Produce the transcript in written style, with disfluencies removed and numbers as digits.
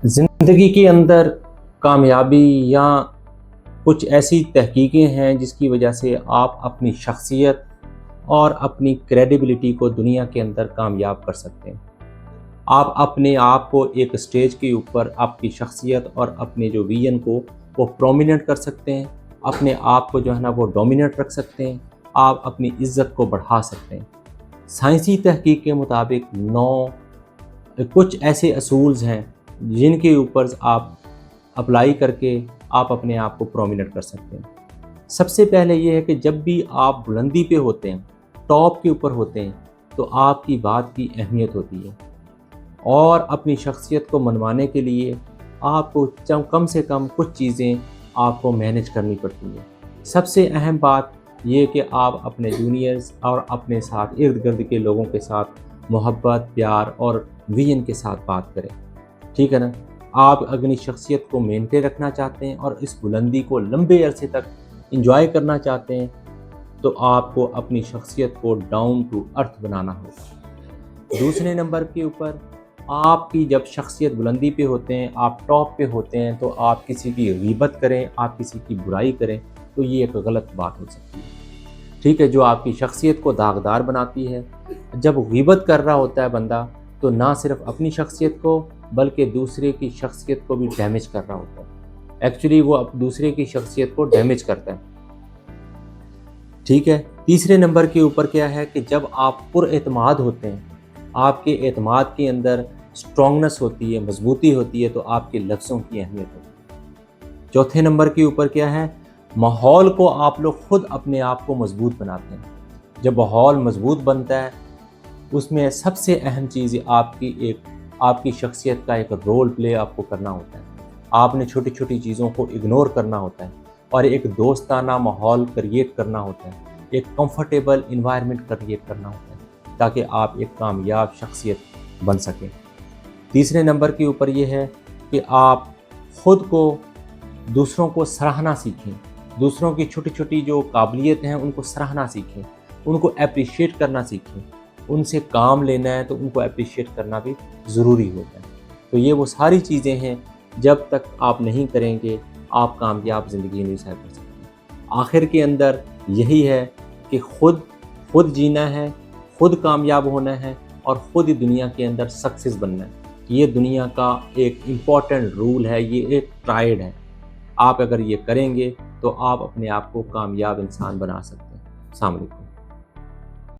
ज़िंदगी के अंदर कामयाबी या कुछ ऐसी तहकीकें हैं जिसकी वजह से आप अपनी शख्सियत और अपनी क्रेडिबिलिटी को दुनिया के अंदर कामयाब कर सकते हैं। आप अपने आप को एक स्टेज के ऊपर आपकी शख्सियत और अपने जो विजन को वो प्रोमिनेंट कर सकते हैं। अपने आप को जो है ना वो डोमिनेट रख सकते हैं। आप अपनी इज़्ज़त को बढ़ा सकते हैं। साइंसी तहकीक के मुताबिक 9 कुछ ऐसे असूल्स हैं जिनके ऊपर आप अप्लाई करके आप अपने आप को प्रोमिनेंट कर सकते हैं। सबसे पहले ये है कि जब भी आप बुलंदी पे होते हैं, टॉप के ऊपर होते हैं, तो आपकी बात की अहमियत होती है और अपनी शख्सियत को मनवाने के लिए आपको कम से कम कुछ चीज़ें आपको मैनेज करनी पड़ती है। सबसे अहम बात ये कि आप अपने जूनियर्स और अपने साथ इर्द गिर्द के लोगों के साथ मोहब्बत, प्यार और विजन के साथ बात करें, ठीक है ना। आप अपनी शख्सियत को मेंटेन रखना चाहते हैं और इस बुलंदी को लंबे अरसे तक एंजॉय करना चाहते हैं, तो आपको अपनी शख्सियत को डाउन टू अर्थ बनाना होगा। दूसरे नंबर के ऊपर आपकी जब शख्सियत बुलंदी पे होते हैं, आप टॉप पे होते हैं, तो आप किसी की गीबत करें, आप किसी की बुराई करें, तो ये एक गलत बात हो सकती है, ठीक है, जो आपकी शख्सियत को दागदार बनाती है। जब गीबत कर रहा होता है बंदा, तो ना सिर्फ अपनी शख्सियत को बल्कि दूसरे की शख्सियत को भी डैमेज कर रहा होता है। एक्चुअली वो दूसरे की शख्सियत को डैमेज करता है, ठीक है। तीसरे नंबर के ऊपर क्या है कि जब आप पुरएतमाद होते हैं, आपके एतमाद के अंदर स्ट्रॉन्गनेस होती है, मजबूती होती है, तो आपके लफ्ज़ों की अहमियत होती है। चौथे नंबर के ऊपर क्या है, माहौल को आप लोग खुद अपने आप को मजबूत बनाते हैं। जब माहौल मजबूत बनता है, उसमें सबसे अहम चीज़ आपकी शख्सियत का एक रोल प्ले आपको करना होता है। आपने छोटी छोटी चीज़ों को इग्नोर करना होता है और एक दोस्ताना माहौल क्रिएट करना होता है, एक कंफर्टेबल इन्वायरमेंट क्रिएट करना होता है, ताकि आप एक कामयाब शख्सियत बन सकें। तीसरे नंबर के ऊपर ये है कि आप ख़ुद को दूसरों को सराहना सीखें, दूसरों की छोटी छोटी जो काबिलियत हैं उनको सराहना सीखें, उनको अप्रिशिएट करना सीखें। उनसे काम लेना है तो उनको अप्रिशिएट करना भी ज़रूरी होता है। तो ये वो सारी चीज़ें हैं, जब तक आप नहीं करेंगे आप कामयाब ज़िंदगी नहीं सह कर सकते। आखिर के अंदर यही है कि खुद जीना है, खुद कामयाब होना है और ख़ुद ही दुनिया के अंदर सक्सेस बनना है। ये दुनिया का एक इम्पॉर्टेंट रूल है, ये एक ट्राइड है। आप अगर ये करेंगे तो आप अपने आप को कामयाब इंसान बना सकते हैं। अस्सलाम वालेकुम।